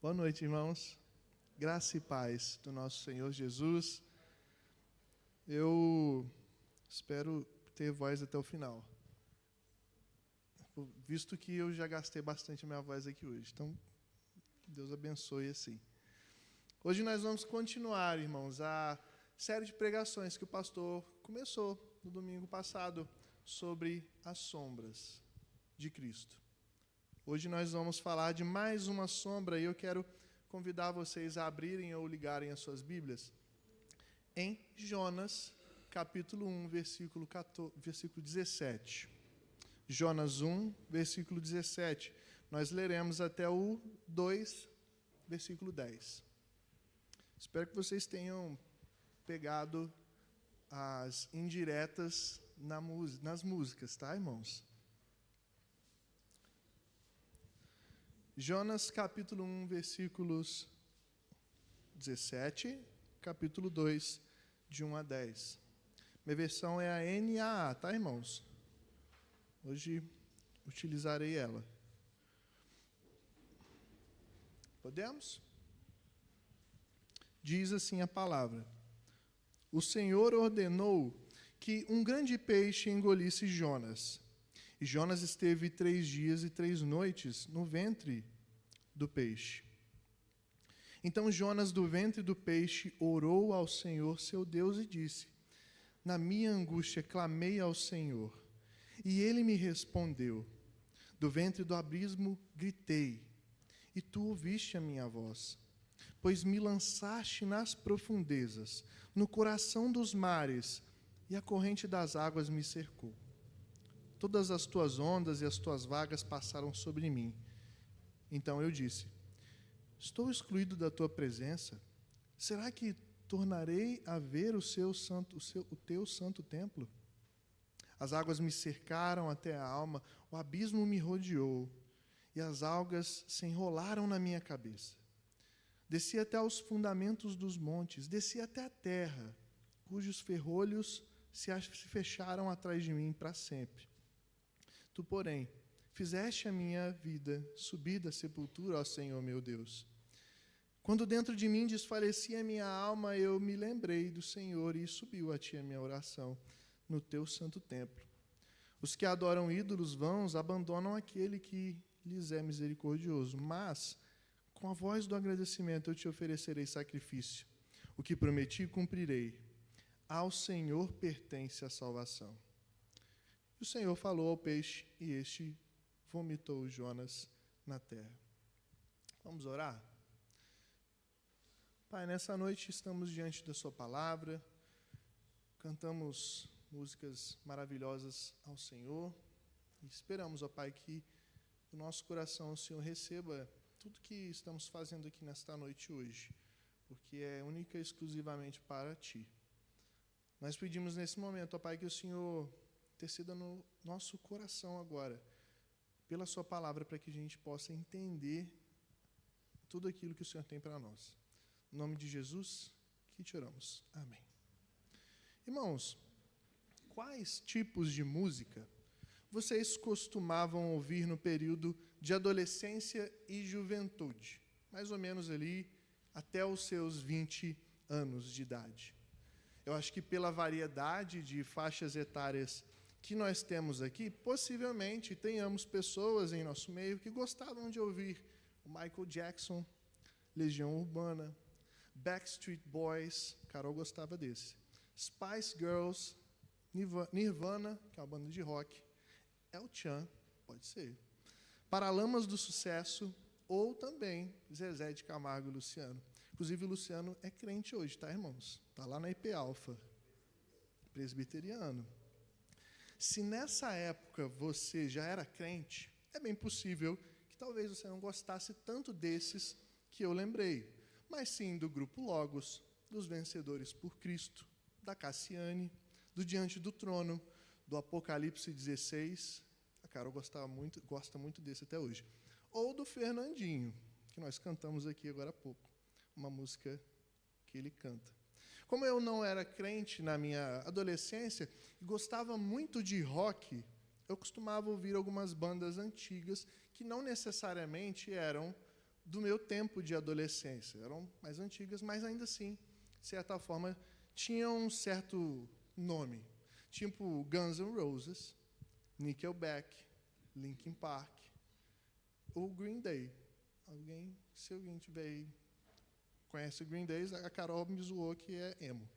Boa noite, irmãos. Graça e paz do nosso Senhor Jesus. Eu espero ter voz até o final, visto que eu já gastei bastante a minha voz aqui hoje. Então, Deus abençoe assim. Hoje nós vamos continuar, irmãos, a série de pregações que o pastor começou no domingo passado sobre as sombras de Cristo. Hoje nós vamos falar de mais uma sombra e eu quero convidar vocês a abrirem ou ligarem as suas Bíblias em Jonas, capítulo 1, versículo 17. Jonas 1, versículo 17. Nós leremos até o 2, versículo 10. Espero que vocês tenham pegado as indiretas nas músicas, tá, irmãos? Jonas, capítulo 1, versículos 17, capítulo 2, de 1 a 10. Minha versão é a NAA, tá, irmãos? Hoje utilizarei ela. Podemos? Diz assim a palavra: O Senhor ordenou que um grande peixe engolisse Jonas. E Jonas esteve 3 dias e 3 noites no ventre do peixe. Então Jonas, do ventre do peixe, orou ao Senhor, seu Deus, e disse: Na minha angústia clamei ao Senhor, e ele me respondeu. Do ventre do abismo gritei, e tu ouviste a minha voz. Pois me lançaste nas profundezas, no coração dos mares, e a corrente das águas me cercou. Todas as tuas ondas e as tuas vagas passaram sobre mim. Então eu disse: Estou excluído da tua presença. Será que tornarei a ver o teu santo templo? As águas me cercaram até a alma, o abismo me rodeou, e as algas se enrolaram na minha cabeça. Desci até os fundamentos dos montes, desci até a terra, cujos ferrolhos se fecharam atrás de mim para sempre. Tu, porém, fizeste a minha vida subir da sepultura, ó Senhor meu Deus. Quando dentro de mim desfalecia a minha alma, eu me lembrei do Senhor e subiu a ti a minha oração no teu santo templo. Os que adoram ídolos vãos abandonam aquele que lhes é misericordioso, mas com a voz do agradecimento eu te oferecerei sacrifício. O que prometi cumprirei. Ao Senhor pertence a salvação. E o Senhor falou ao peixe, e este vomitou Jonas na terra. Vamos orar? Pai, nessa noite estamos diante da sua palavra, cantamos músicas maravilhosas ao Senhor, e esperamos, ó Pai, que o nosso coração, o Senhor, receba tudo que estamos fazendo aqui nesta noite hoje, porque é única e exclusivamente para Ti. Nós pedimos nesse momento, ó Pai, que o Senhor decida no nosso coração agora, pela sua palavra, para que a gente possa entender tudo aquilo que o Senhor tem para nós. Em nome de Jesus, que te oramos. Amém. Irmãos, quais tipos de música vocês costumavam ouvir no período de adolescência e juventude? Mais ou menos ali até os seus 20 anos de idade. Eu acho que pela variedade de faixas etárias que nós temos aqui, possivelmente tenhamos pessoas em nosso meio que gostavam de ouvir o Michael Jackson, Legião Urbana, Backstreet Boys, Carol gostava desse, Spice Girls, Nirvana, que é uma banda de rock, El Chan, pode ser, Paralamas do Sucesso, ou também Zezé de Camargo e Luciano. Inclusive, o Luciano é crente hoje, tá, irmãos? Está lá na IP Alpha, presbiteriano. Se nessa época você já era crente, é bem possível que talvez você não gostasse tanto desses que eu lembrei, mas sim do Grupo Logos, dos Vencedores por Cristo, da Cassiane, do Diante do Trono, do Apocalipse 16, a Carol gosta muito desse até hoje, ou do Fernandinho, que nós cantamos aqui agora há pouco, uma música que ele canta. Como eu não era crente na minha adolescência e gostava muito de rock, eu costumava ouvir algumas bandas antigas que não necessariamente eram do meu tempo de adolescência. Eram mais antigas, mas ainda assim, de certa forma, tinham um certo nome. Tipo Guns N' Roses, Nickelback, Linkin Park, ou Green Day. Se alguém tiver aí, conhece o Green Day, a Carol me zoou que é emo.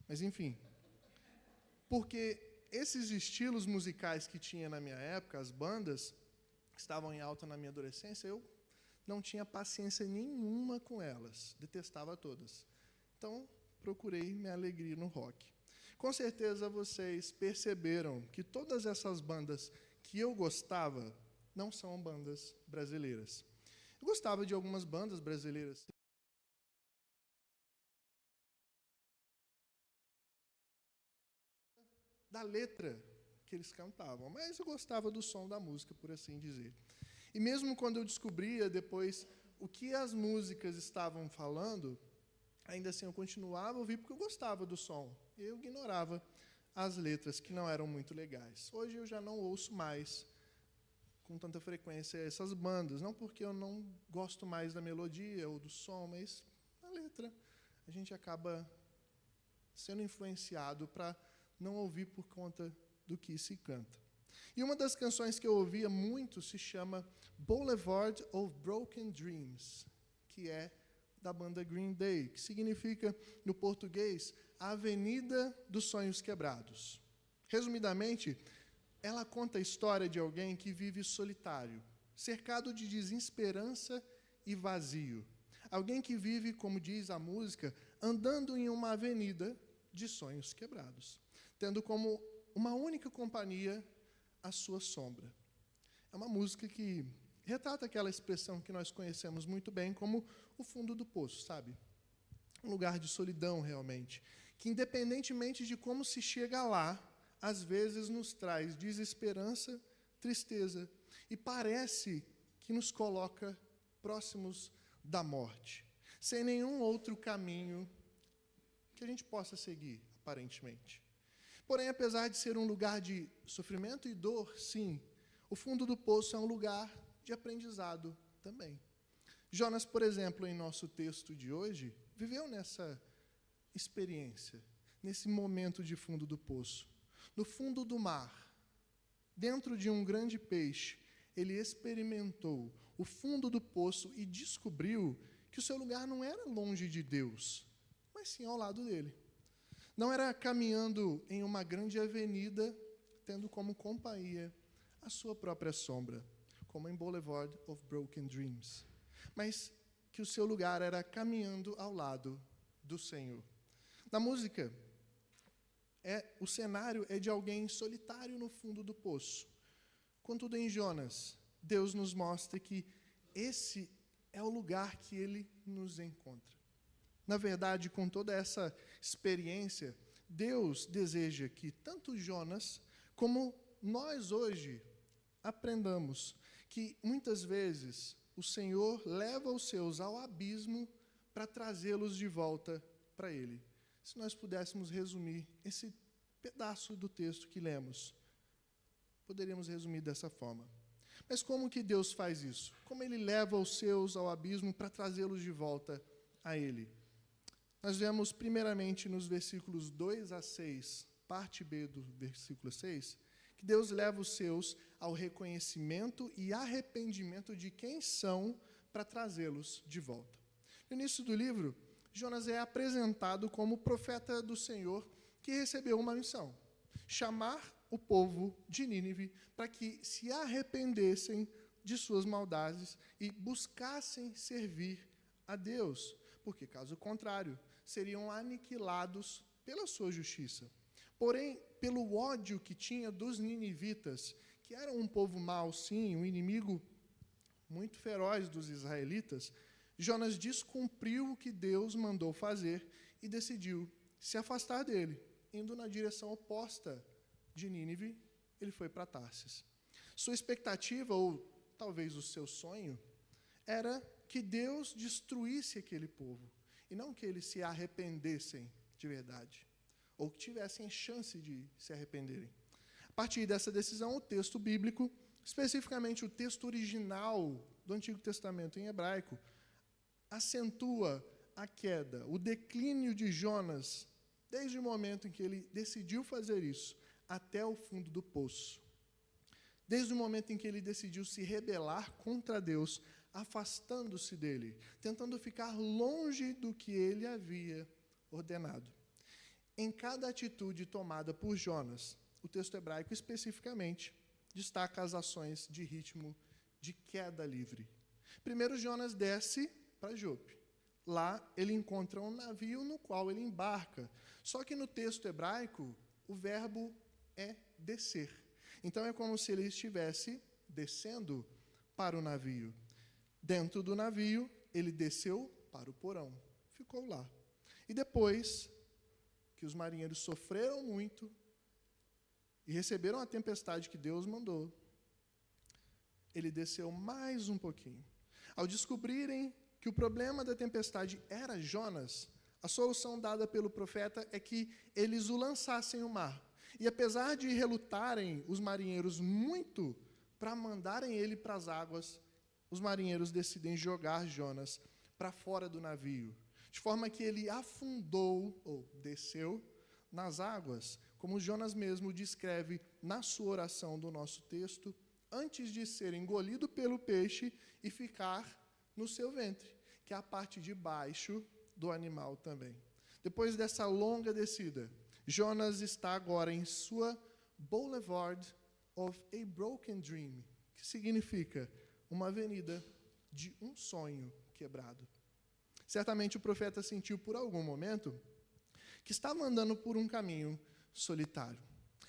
Mas, enfim, porque esses estilos musicais que tinha na minha época, as bandas que estavam em alta na minha adolescência, eu não tinha paciência nenhuma com elas, detestava todas. Então, procurei me alegrar no rock. Com certeza vocês perceberam que todas essas bandas que eu gostava não são bandas brasileiras. Eu gostava de algumas bandas brasileiras. Da letra que eles cantavam, mas eu gostava do som da música, por assim dizer. E mesmo quando eu descobria depois o que as músicas estavam falando, ainda assim eu continuava a ouvir porque eu gostava do som. Eu ignorava as letras que não eram muito legais. Hoje eu já não ouço mais com tanta frequência essas bandas, não porque eu não gosto mais da melodia ou do som, mas a letra a gente acaba sendo influenciado para não ouvir por conta do que se canta. E uma das canções que eu ouvia muito se chama Boulevard of Broken Dreams, que é da banda Green Day, que significa, no português, a Avenida dos Sonhos Quebrados. Resumidamente, ela conta a história de alguém que vive solitário, cercado de desesperança e vazio. Alguém que vive, como diz a música, andando em uma avenida de sonhos quebrados, tendo como uma única companhia a sua sombra. É uma música que retrata aquela expressão que nós conhecemos muito bem como o fundo do poço, sabe? Um lugar de solidão, realmente, que independentemente de como se chega lá, às vezes nos traz desesperança, tristeza, e parece que nos coloca próximos da morte, sem nenhum outro caminho que a gente possa seguir, aparentemente. Porém, apesar de ser um lugar de sofrimento e dor, sim, o fundo do poço é um lugar de aprendizado também. Jonas, por exemplo, em nosso texto de hoje, viveu nessa experiência, nesse momento de fundo do poço. No fundo do mar, dentro de um grande peixe, ele experimentou o fundo do poço e descobriu que o seu lugar não era longe de Deus, mas sim ao lado dele. Não era caminhando em uma grande avenida, tendo como companhia a sua própria sombra, como em Boulevard of Broken Dreams, mas que o seu lugar era caminhando ao lado do Senhor. Na música, o cenário é de alguém solitário no fundo do poço. Contudo, em Jonas, Deus nos mostra que esse é o lugar que Ele nos encontra. Na verdade, com toda essa experiência, Deus deseja que tanto Jonas como nós hoje aprendamos que muitas vezes o Senhor leva os seus ao abismo para trazê-los de volta para Ele. Se nós pudéssemos resumir esse pedaço do texto que lemos, poderíamos resumir dessa forma. Mas como que Deus faz isso? Como Ele leva os seus ao abismo para trazê-los de volta a Ele? Nós vemos primeiramente nos versículos 2 a 6, parte B do versículo 6, que Deus leva os seus ao reconhecimento e arrependimento de quem são para trazê-los de volta. No início do livro, Jonas é apresentado como profeta do Senhor que recebeu uma missão: chamar o povo de Nínive para que se arrependessem de suas maldades e buscassem servir a Deus, porque, caso contrário, seriam aniquilados pela sua justiça. Porém, pelo ódio que tinha dos ninivitas, que eram um povo mau, sim, um inimigo muito feroz dos israelitas, Jonas descumpriu o que Deus mandou fazer e decidiu se afastar dele. Indo na direção oposta de Nínive, ele foi para Tarsis. Sua expectativa, ou talvez o seu sonho, era que Deus destruísse aquele povo, e não que eles se arrependessem de verdade, ou que tivessem chance de se arrependerem. A partir dessa decisão, o texto bíblico, especificamente o texto original do Antigo Testamento em hebraico acentua a queda, o declínio de Jonas, desde o momento em que ele decidiu fazer isso, até o fundo do poço. Desde o momento em que ele decidiu se rebelar contra Deus, afastando-se dele, tentando ficar longe do que ele havia ordenado. Em cada atitude tomada por Jonas, o texto hebraico especificamente destaca as ações de ritmo de queda livre. Primeiro, Jonas desce para Jope. Lá ele encontra um navio no qual ele embarca. Só que no texto hebraico, o verbo é descer. Então é como se ele estivesse descendo para o navio. Dentro do navio, ele desceu para o porão. Ficou lá. E depois que os marinheiros sofreram muito e receberam a tempestade que Deus mandou, ele desceu mais um pouquinho. Ao descobrirem que o problema da tempestade era Jonas, a solução dada pelo profeta é que eles o lançassem no mar. E apesar de relutarem os marinheiros muito para mandarem ele para as águas, os marinheiros decidem jogar Jonas para fora do navio, de forma que ele afundou, ou desceu, nas águas, como Jonas mesmo descreve na sua oração do nosso texto, antes de ser engolido pelo peixe e ficar no seu ventre, que é a parte de baixo do animal também. Depois dessa longa descida, Jonas está agora em sua Boulevard of a Broken Dream, que significa uma avenida de um sonho quebrado. Certamente o profeta sentiu por algum momento que estava andando por um caminho solitário.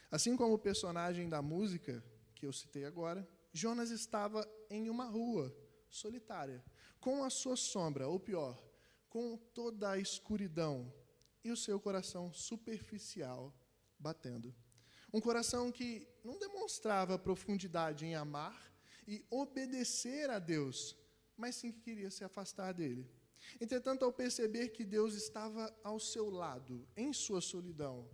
Assim como o personagem da música que eu citei agora, Jonas estava em uma rua solitária, com a sua sombra, ou pior, com toda a escuridão e o seu coração superficial batendo. Um coração que não demonstrava profundidade em amar e obedecer a Deus, mas sim que queria se afastar dele. Entretanto, ao perceber que Deus estava ao seu lado, em sua solidão,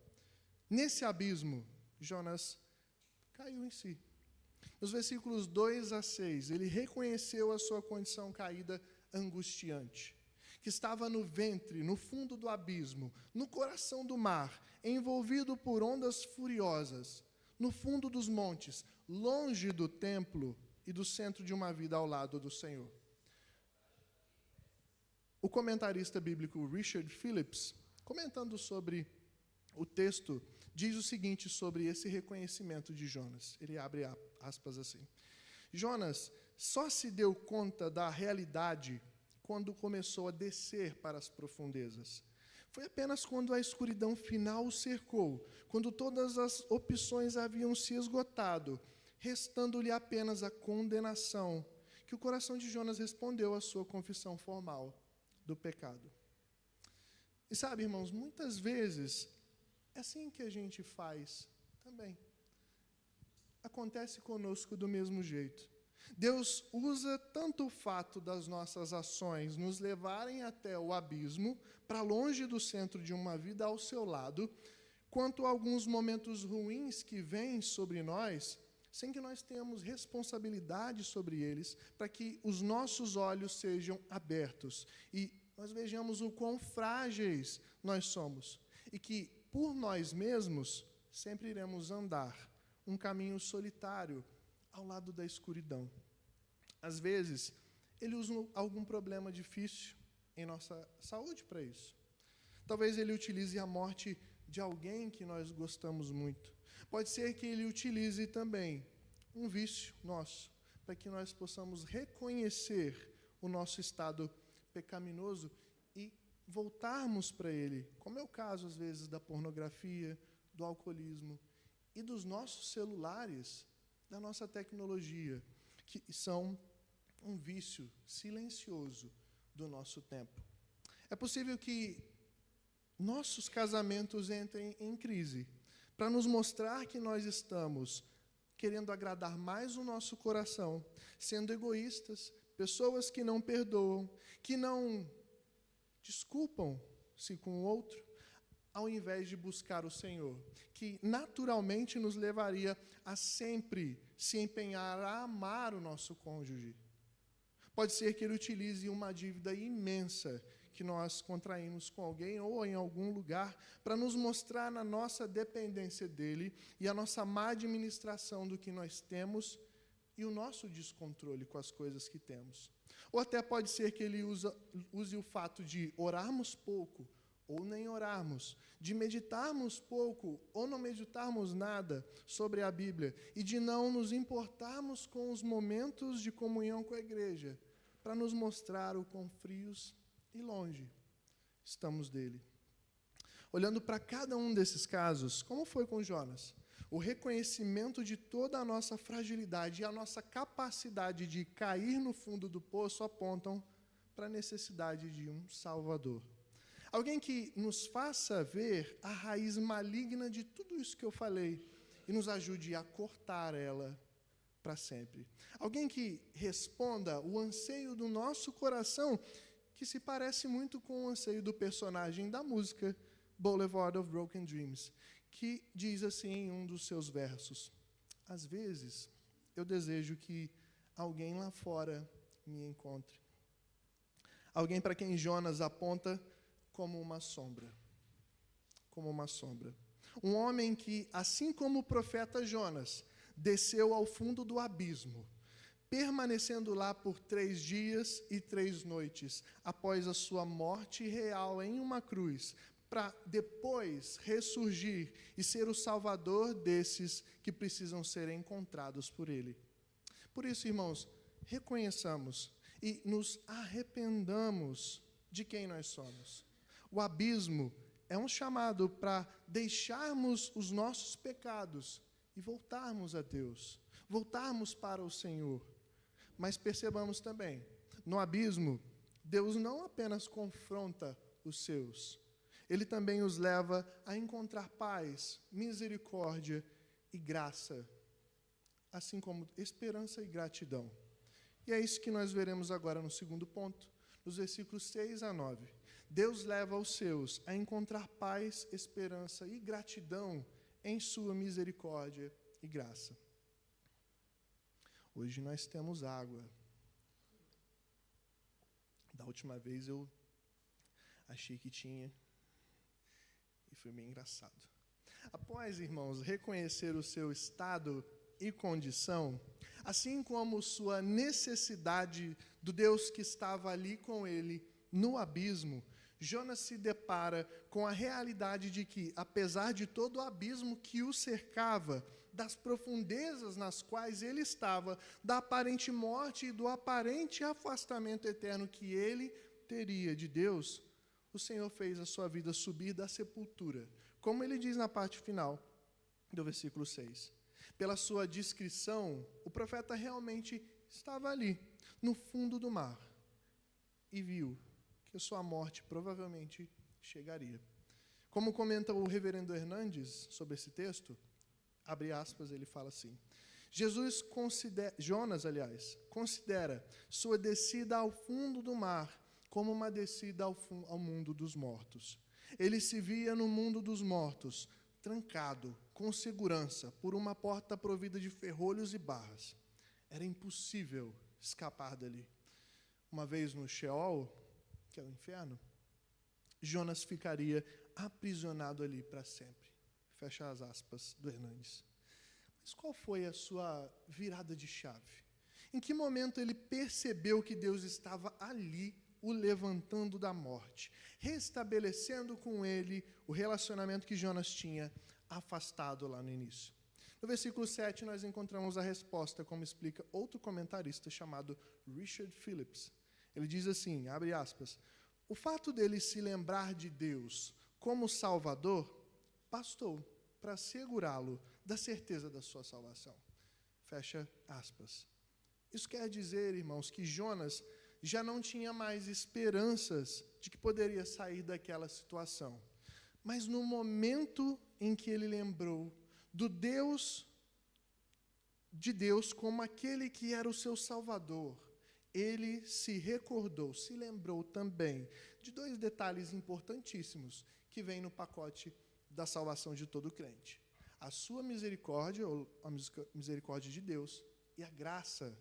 nesse abismo, Jonas caiu em si. Nos versículos 2 a 6, ele reconheceu a sua condição caída angustiante, que estava no ventre, no fundo do abismo, no coração do mar, envolvido por ondas furiosas, no fundo dos montes, longe do templo e do centro de uma vida ao lado do Senhor. O comentarista bíblico Richard Phillips, comentando sobre o texto, diz o seguinte sobre esse reconhecimento de Jonas. Ele abre aspas assim. Jonas só se deu conta da realidade quando começou a descer para as profundezas. Foi apenas quando a escuridão final o cercou, quando todas as opções haviam se esgotado, restando-lhe apenas a condenação, que o coração de Jonas respondeu à sua confissão formal do pecado. E sabe, irmãos, muitas vezes é assim que a gente faz também. Acontece conosco do mesmo jeito. Deus usa tanto o fato das nossas ações nos levarem até o abismo, para longe do centro de uma vida ao seu lado, quanto alguns momentos ruins que vêm sobre nós, sem que nós tenhamos responsabilidade sobre eles, para que os nossos olhos sejam abertos e nós vejamos o quão frágeis nós somos e que, por nós mesmos, sempre iremos andar um caminho solitário ao lado da escuridão. Às vezes, ele usa algum problema difícil em nossa saúde para isso. Talvez ele utilize a morte de alguém que nós gostamos muito. Pode ser que ele utilize também um vício nosso, para que nós possamos reconhecer o nosso estado pecaminoso e voltarmos para ele, como é o caso, às vezes, da pornografia, do alcoolismo e dos nossos celulares, da nossa tecnologia, que são um vício silencioso do nosso tempo. É possível que nossos casamentos entrem em crise, para nos mostrar que nós estamos querendo agradar mais o nosso coração, sendo egoístas, pessoas que não perdoam, que não desculpam-se com o outro, ao invés de buscar o Senhor, que naturalmente nos levaria a sempre se empenhar a amar o nosso cônjuge. Pode ser que ele utilize uma dívida imensa que nós contraímos com alguém ou em algum lugar para nos mostrar na nossa dependência dele e a nossa má administração do que nós temos e o nosso descontrole com as coisas que temos. Ou até pode ser que ele use o fato de orarmos pouco ou nem orarmos, de meditarmos pouco ou não meditarmos nada sobre a Bíblia e de não nos importarmos com os momentos de comunhão com a igreja, para nos mostrar o quão frios e longe estamos dele. Olhando para cada um desses casos, como foi com Jonas? O reconhecimento de toda a nossa fragilidade e a nossa capacidade de cair no fundo do poço apontam para a necessidade de um Salvador. Alguém que nos faça ver a raiz maligna de tudo isso que eu falei e nos ajude a cortar ela para sempre. Alguém que responda o anseio do nosso coração, que se parece muito com o anseio do personagem da música Boulevard of Broken Dreams, que diz assim em um dos seus versos: às vezes eu desejo que alguém lá fora me encontre. Alguém para quem Jonas aponta como uma sombra. Como uma sombra. Um homem que, assim como o profeta Jonas, desceu ao fundo do abismo, permanecendo lá por 3 dias e 3 noites, após a sua morte real em uma cruz, para depois ressurgir e ser o salvador desses que precisam ser encontrados por ele. Por isso, irmãos, reconheçamos e nos arrependamos de quem nós somos. O abismo é um chamado para deixarmos os nossos pecados e voltarmos a Deus, voltarmos para o Senhor. Mas percebamos também, no abismo, Deus não apenas confronta os seus, Ele também os leva a encontrar paz, misericórdia e graça, assim como esperança e gratidão. E é isso que nós veremos agora no segundo ponto, nos versículos 6 a 9. Deus leva os seus a encontrar paz, esperança e gratidão em sua misericórdia e graça. Hoje nós temos água. Da última vez eu achei que tinha e foi meio engraçado. Após, irmãos, reconhecer o seu estado e condição, assim como sua necessidade do Deus que estava ali com ele no abismo, Jonas se depara com a realidade de que, apesar de todo o abismo que o cercava, das profundezas nas quais ele estava, da aparente morte e do aparente afastamento eterno que ele teria de Deus, o Senhor fez a sua vida subir da sepultura, como ele diz na parte final do versículo 6. Pela sua descrição, o profeta realmente estava ali, no fundo do mar, e viu que a sua morte provavelmente chegaria. Como comenta o reverendo Hernandes sobre esse texto, abre aspas, ele fala assim: Jonas, considera sua descida ao fundo do mar como uma descida ao mundo dos mortos. Ele se via no mundo dos mortos, trancado, com segurança, por uma porta provida de ferrolhos e barras. Era impossível escapar dali. Uma vez no Sheol, que é o inferno, Jonas ficaria aprisionado ali para sempre. Fecha as aspas do Hernandes. Mas qual foi a sua virada de chave? Em que momento ele percebeu que Deus estava ali, o levantando da morte, restabelecendo com ele o relacionamento que Jonas tinha afastado lá no início? No versículo 7, nós encontramos a resposta, como explica outro comentarista chamado Richard Phillips. Ele diz assim, abre aspas, o fato dele se lembrar de Deus como Salvador bastou para assegurá-lo da certeza da sua salvação. Fecha aspas. Isso quer dizer, irmãos, que Jonas já não tinha mais esperanças de que poderia sair daquela situação. Mas no momento em que ele lembrou de Deus como aquele que era o seu Salvador, ele se recordou, se lembrou também de 2 detalhes importantíssimos que vêm no pacote da salvação de todo crente: a sua misericórdia, ou a misericórdia de Deus, e a graça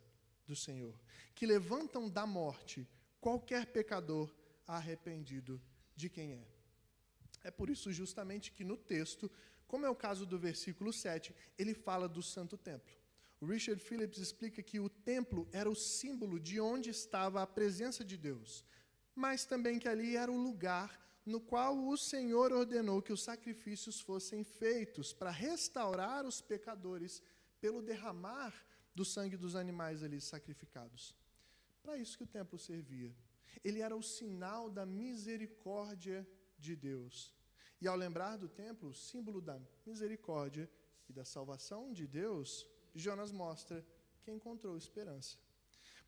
do Senhor, que levantam da morte qualquer pecador arrependido de quem é. É por isso justamente que no texto, como é o caso do versículo 7, ele fala do Santo Templo. O Richard Phillips explica que o templo era o símbolo de onde estava a presença de Deus, mas também que ali era o lugar no qual o Senhor ordenou que os sacrifícios fossem feitos para restaurar os pecadores pelo derramar do sangue dos animais ali sacrificados. Para isso que o templo servia. Ele era o sinal da misericórdia de Deus. E ao lembrar do templo, o símbolo da misericórdia e da salvação de Deus, Jonas mostra que encontrou esperança.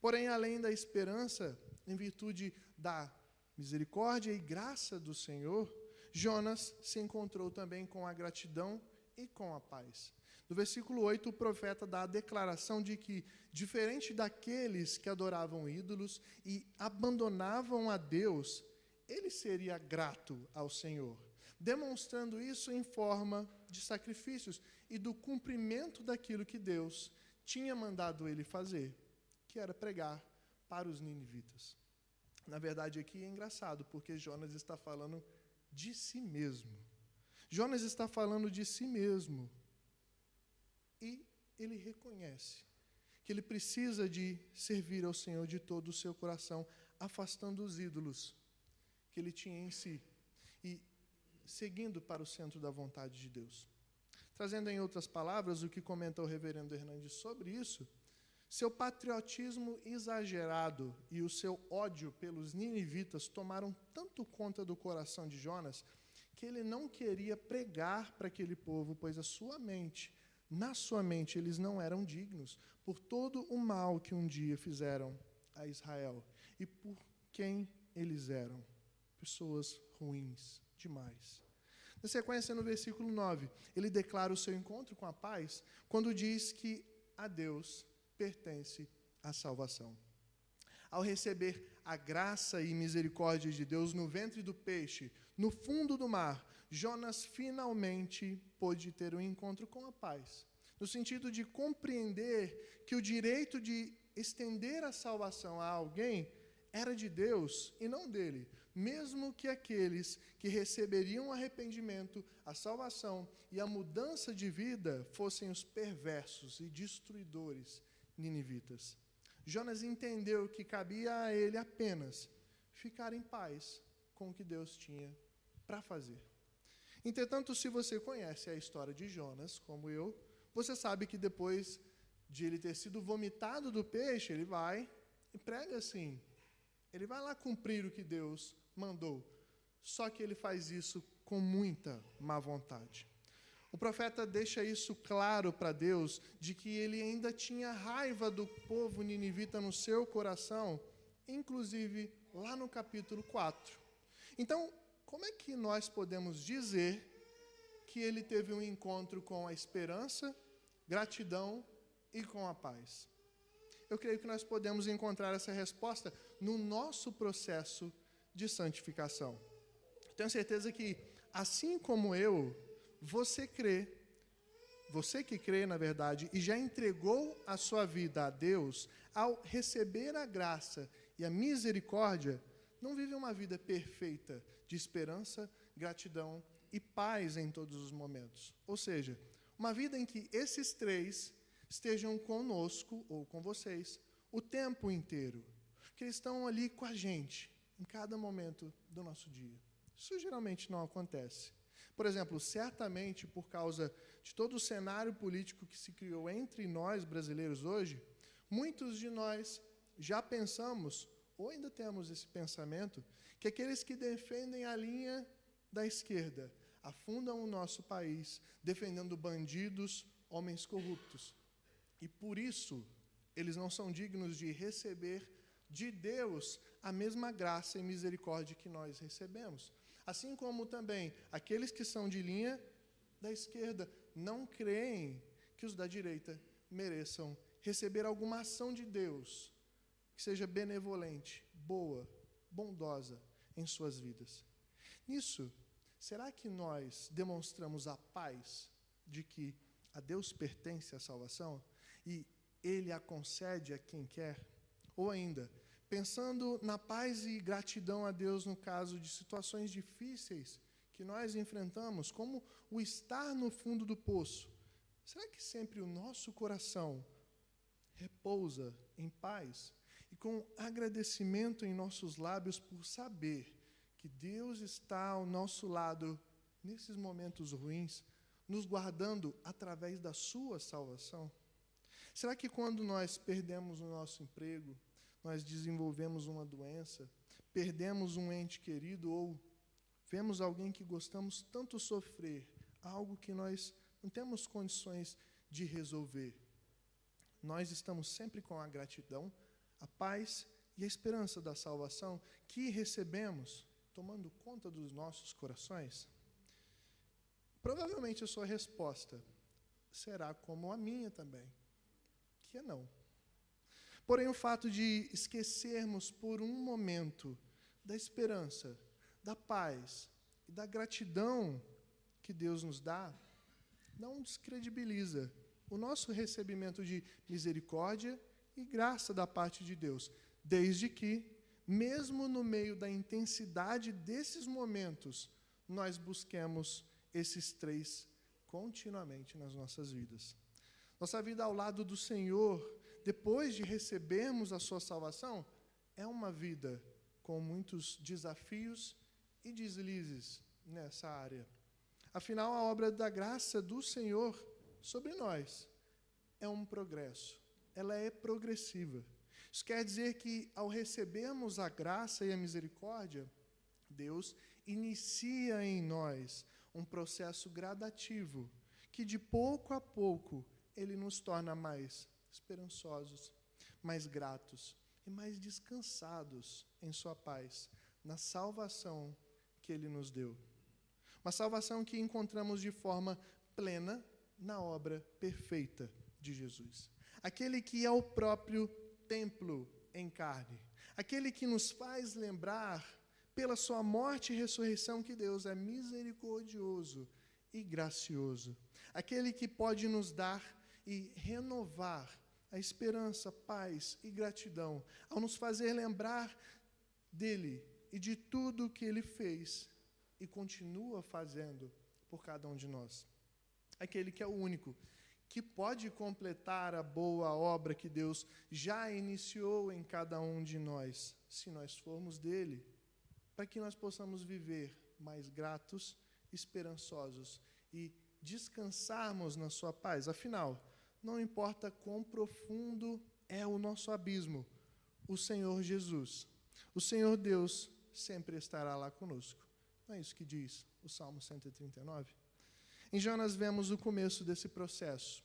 Porém, além da esperança, em virtude da misericórdia e graça do Senhor, Jonas se encontrou também com a gratidão e com a paz. No versículo 8, o profeta dá a declaração de que, diferente daqueles que adoravam ídolos e abandonavam a Deus, ele seria grato ao Senhor, demonstrando isso em forma de sacrifícios e do cumprimento daquilo que Deus tinha mandado ele fazer, que era pregar para os ninivitas. Na verdade, aqui é engraçado, porque Jonas está falando de si mesmo. Jonas está falando de si mesmo. E ele reconhece que ele precisa de servir ao Senhor de todo o seu coração, afastando os ídolos que ele tinha em si e seguindo para o centro da vontade de Deus. Trazendo em outras palavras o que comenta o reverendo Hernandes sobre isso, seu patriotismo exagerado e o seu ódio pelos ninivitas tomaram tanto conta do coração de Jonas que ele não queria pregar para aquele povo, pois na sua mente eles não eram dignos por todo o mal que um dia fizeram a Israel e por quem eles eram. Pessoas ruins demais. Na sequência, no versículo 9, ele declara o seu encontro com a paz quando diz que a Deus pertence a salvação. Ao receber a graça e misericórdia de Deus no ventre do peixe, no fundo do mar, Jonas finalmente pôde ter um encontro com a paz, no sentido de compreender que o direito de estender a salvação a alguém era de Deus e não dele, mesmo que aqueles que receberiam o arrependimento, a salvação e a mudança de vida fossem os perversos e destruidores ninivitas. Jonas entendeu que cabia a ele apenas ficar em paz com o que Deus tinha para fazer. Entretanto, se você conhece a história de Jonas, como eu, você sabe que depois de ele ter sido vomitado do peixe, ele vai e prega assim. Ele vai lá cumprir o que Deus mandou. Só que ele faz isso com muita má vontade. O profeta deixa isso claro para Deus, de que ele ainda tinha raiva do povo ninivita no seu coração, inclusive lá no capítulo 4. Então, como é que nós podemos dizer que ele teve um encontro com a esperança, gratidão e com a paz? Eu creio que nós podemos encontrar essa resposta no nosso processo de santificação. Tenho certeza que, assim como eu, você que crê, na verdade, e já entregou a sua vida a Deus, ao receber a graça e a misericórdia, não vive uma vida perfeita de esperança, gratidão e paz em todos os momentos. Ou seja, uma vida em que esses três estejam conosco, ou com vocês, o tempo inteiro. Que eles estão ali com a gente, em cada momento do nosso dia. Isso geralmente não acontece. Por exemplo, certamente por causa de todo o cenário político que se criou entre nós brasileiros hoje, muitos de nós já pensamos, ou ainda temos esse pensamento, que aqueles que defendem a linha da esquerda afundam o nosso país, defendendo bandidos, homens corruptos. E por isso, eles não são dignos de receber de Deus a mesma graça e misericórdia que nós recebemos. Assim como também aqueles que são de linha da esquerda não creem que os da direita mereçam receber alguma ação de Deus que seja benevolente, boa, bondosa em suas vidas. Nisso, será que nós demonstramos a paz de que a Deus pertence a salvação? E Ele a concede a quem quer? Ou ainda, pensando na paz e gratidão a Deus no caso de situações difíceis que nós enfrentamos, como o estar no fundo do poço, será que sempre o nosso coração repousa em paz e com agradecimento em nossos lábios por saber que Deus está ao nosso lado nesses momentos ruins, nos guardando através da sua salvação? Será que quando nós perdemos o nosso emprego, nós desenvolvemos uma doença, perdemos um ente querido ou vemos alguém que gostamos tanto sofrer, algo que nós não temos condições de resolver, nós estamos sempre com a gratidão, a paz e a esperança da salvação que recebemos, tomando conta dos nossos corações? Provavelmente a sua resposta será como a minha também, que é não. Porém, o fato de esquecermos por um momento da esperança, da paz e da gratidão que Deus nos dá, não descredibiliza o nosso recebimento de misericórdia e graça da parte de Deus, desde que, mesmo no meio da intensidade desses momentos, nós busquemos esses três continuamente nas nossas vidas. Nossa vida ao lado do Senhor, depois de recebermos a sua salvação, é uma vida com muitos desafios e deslizes nessa área. Afinal, a obra da graça do Senhor sobre nós é um progresso, ela é progressiva. Isso quer dizer que, ao recebermos a graça e a misericórdia, Deus inicia em nós um processo gradativo, que de pouco a pouco Ele nos torna mais esperançosos, mais gratos e mais descansados em sua paz, na salvação que Ele nos deu. Uma salvação que encontramos de forma plena na obra perfeita de Jesus. Aquele que é o próprio templo em carne. Aquele que nos faz lembrar, pela sua morte e ressurreição, que Deus é misericordioso e gracioso. Aquele que pode nos dar e renovar a esperança, paz e gratidão, ao nos fazer lembrar dele e de tudo o que ele fez e continua fazendo por cada um de nós. Aquele que é o único que pode completar a boa obra que Deus já iniciou em cada um de nós, se nós formos dele, para que nós possamos viver mais gratos, esperançosos e descansarmos na sua paz. Afinal, não importa quão profundo é o nosso abismo, o Senhor Jesus, o Senhor Deus, sempre estará lá conosco. Não é isso que diz o Salmo 139? Em Jonas vemos o começo desse processo,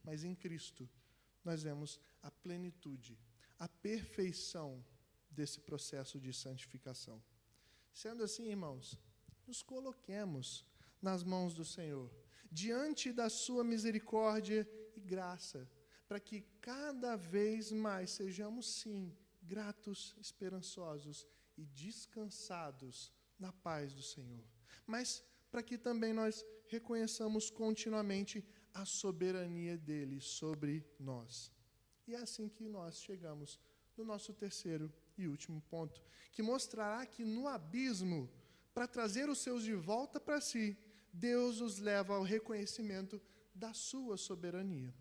mas em Cristo nós vemos a plenitude, a perfeição desse processo de santificação. Sendo assim, irmãos, nos coloquemos nas mãos do Senhor, diante da sua misericórdia e graça, para que cada vez mais sejamos, sim, gratos, esperançosos e descansados na paz do Senhor. Mas para que também nós reconheçamos continuamente a soberania dele sobre nós. E é assim que nós chegamos no nosso terceiro e último ponto, que mostrará que no abismo, para trazer os seus de volta para si, Deus os leva ao reconhecimento da sua soberania.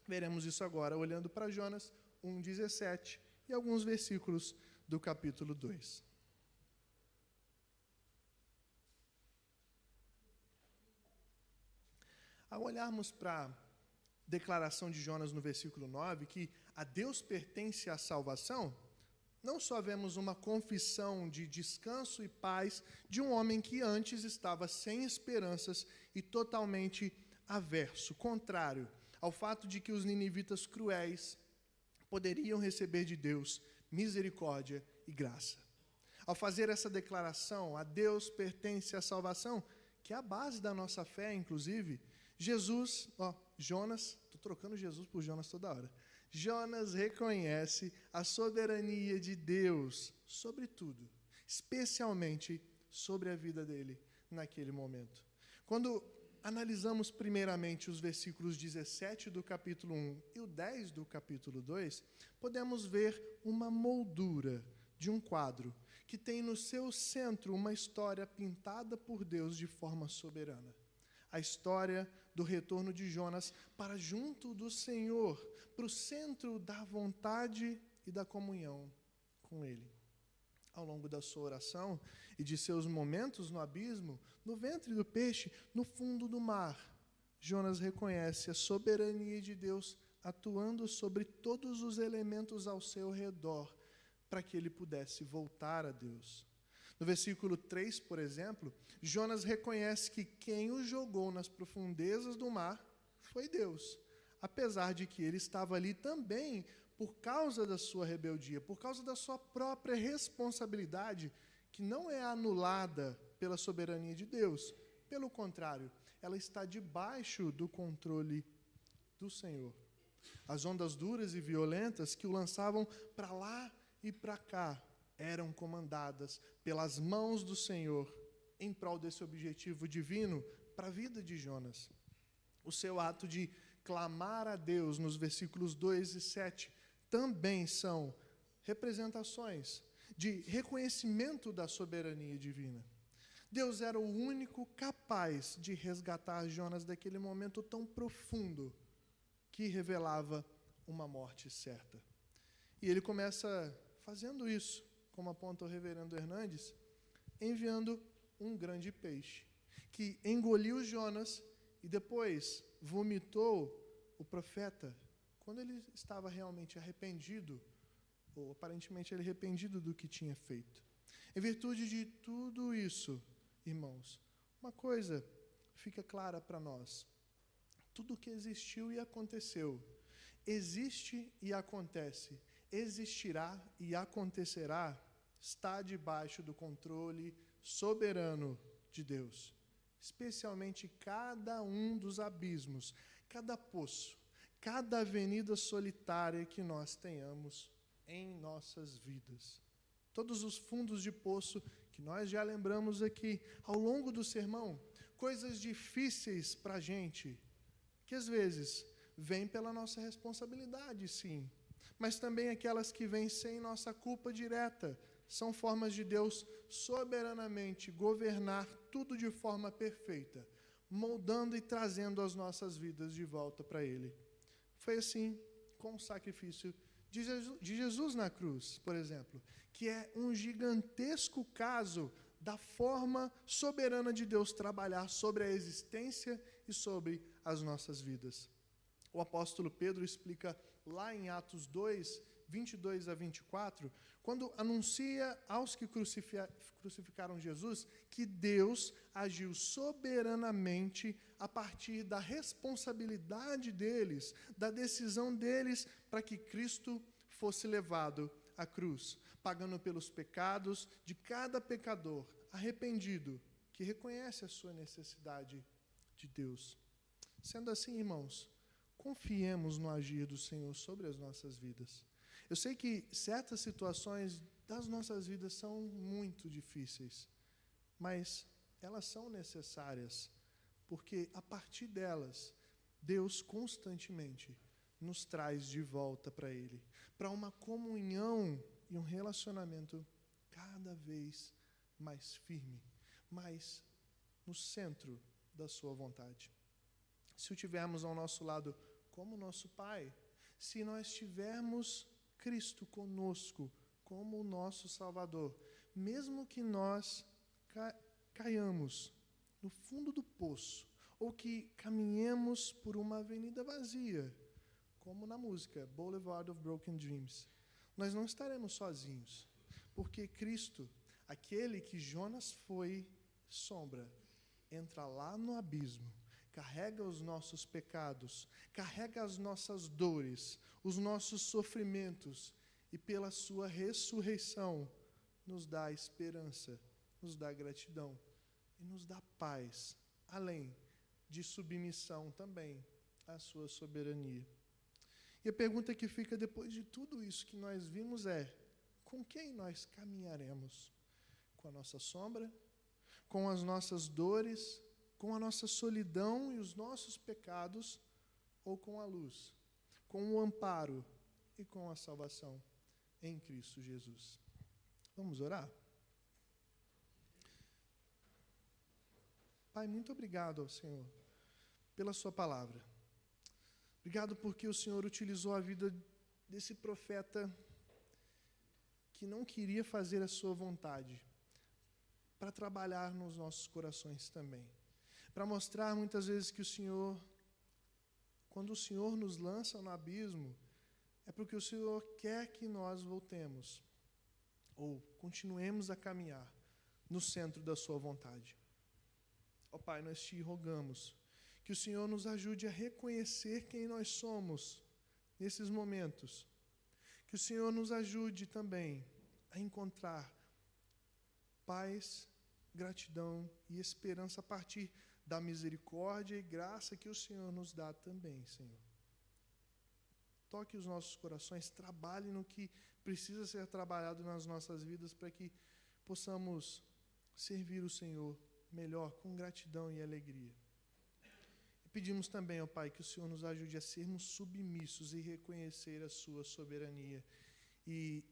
Veremos isso agora olhando para Jonas 1:17 e alguns versículos do capítulo 2. Ao olharmos para a declaração de Jonas no versículo 9, que a Deus pertence a salvação, não só vemos uma confissão de descanso e paz de um homem que antes estava sem esperanças e totalmente averso, contrário ao fato de que os ninivitas cruéis poderiam receber de Deus misericórdia e graça. Ao fazer essa declaração, a Deus pertence a salvação, que é a base da nossa fé, inclusive, Jonas, estou trocando Jesus por Jonas toda hora. Jonas reconhece a soberania de Deus sobre tudo, especialmente sobre a vida dele naquele momento. Quando analisamos primeiramente os versículos 17 do capítulo 1 e o 10 do capítulo 2, podemos ver uma moldura de um quadro que tem no seu centro uma história pintada por Deus de forma soberana. A história do retorno de Jonas para junto do Senhor, para o centro da vontade e da comunhão com Ele. Ao longo da sua oração e de seus momentos no abismo, no ventre do peixe, no fundo do mar, Jonas reconhece a soberania de Deus atuando sobre todos os elementos ao seu redor, para que ele pudesse voltar a Deus. No versículo 3, por exemplo, Jonas reconhece que quem o jogou nas profundezas do mar foi Deus, apesar de que ele estava ali também por causa da sua rebeldia, por causa da sua própria responsabilidade, que não é anulada pela soberania de Deus. Pelo contrário, ela está debaixo do controle do Senhor. As ondas duras e violentas que o lançavam para lá e para cá eram comandadas pelas mãos do Senhor em prol desse objetivo divino para a vida de Jonas. O seu ato de clamar a Deus nos versículos 2 e 7 também são representações de reconhecimento da soberania divina. Deus era o único capaz de resgatar Jonas daquele momento tão profundo que revelava uma morte certa. E ele começa fazendo isso, como aponta o reverendo Hernandes, enviando um grande peixe, que engoliu Jonas e depois vomitou o profeta, quando ele estava realmente arrependido, ou aparentemente ele arrependido do que tinha feito. Em virtude de tudo isso, irmãos, uma coisa fica clara para nós. Tudo que existiu e aconteceu, existe e acontece, existirá e acontecerá, está debaixo do controle soberano de Deus. Especialmente cada um dos abismos, cada poço, cada avenida solitária que nós tenhamos em nossas vidas. Todos os fundos de poço que nós já lembramos aqui ao longo do sermão, coisas difíceis para a gente, que às vezes vêm pela nossa responsabilidade, sim, mas também aquelas que vêm sem nossa culpa direta, são formas de Deus soberanamente governar tudo de forma perfeita, moldando e trazendo as nossas vidas de volta para Ele. Foi assim com o sacrifício de Jesus na cruz, por exemplo, que é um gigantesco caso da forma soberana de Deus trabalhar sobre a existência e sobre as nossas vidas. O apóstolo Pedro explica lá em Atos 2, 22 a 24, quando anuncia aos que crucificaram Jesus que Deus agiu soberanamente a partir da responsabilidade deles, da decisão deles para que Cristo fosse levado à cruz, pagando pelos pecados de cada pecador arrependido, que reconhece a sua necessidade de Deus. Sendo assim, irmãos, confiemos no agir do Senhor sobre as nossas vidas. Eu sei que certas situações das nossas vidas são muito difíceis, mas elas são necessárias, porque a partir delas, Deus constantemente nos traz de volta para Ele, para uma comunhão e um relacionamento cada vez mais firme, mais no centro da sua vontade. Se o tivermos ao nosso lado como nosso Pai, se nós tivermos Cristo conosco como o nosso Salvador, mesmo que nós caiamos no fundo do poço, ou que caminhemos por uma avenida vazia, como na música Boulevard of Broken Dreams, nós não estaremos sozinhos, porque Cristo, aquele que Jonas foi sombra, entra lá no abismo, carrega os nossos pecados, carrega as nossas dores, os nossos sofrimentos, e pela sua ressurreição nos dá esperança, nos dá gratidão e nos dá paz, além de submissão também à sua soberania. E a pergunta que fica depois de tudo isso que nós vimos é: com quem nós caminharemos? Com a nossa sombra? Com as nossas dores? com a nossa solidão e os nossos pecados, ou com a luz, com o amparo e com a salvação em Cristo Jesus. Vamos orar? Pai, muito obrigado ao Senhor pela sua palavra. Obrigado porque o Senhor utilizou a vida desse profeta que não queria fazer a sua vontade, para trabalhar nos nossos corações também. Para mostrar muitas vezes que o Senhor, quando o Senhor nos lança no abismo, é porque o Senhor quer que nós voltemos, ou continuemos a caminhar no centro da sua vontade. Ó Pai, nós te rogamos que o Senhor nos ajude a reconhecer quem nós somos nesses momentos. Que o Senhor nos ajude também a encontrar paz, gratidão e esperança a partir da misericórdia e graça que o Senhor nos dá também, Senhor. Toque os nossos corações, trabalhe no que precisa ser trabalhado nas nossas vidas para que possamos servir o Senhor melhor, com gratidão e alegria. E pedimos também, ó Pai, que o Senhor nos ajude a sermos submissos e reconhecer a sua soberania e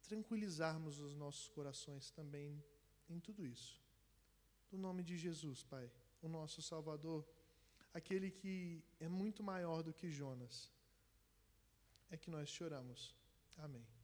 tranquilizarmos os nossos corações também em tudo isso. No nome de Jesus, Pai, o nosso Salvador, aquele que é muito maior do que Jonas, é que nós choramos. Amém.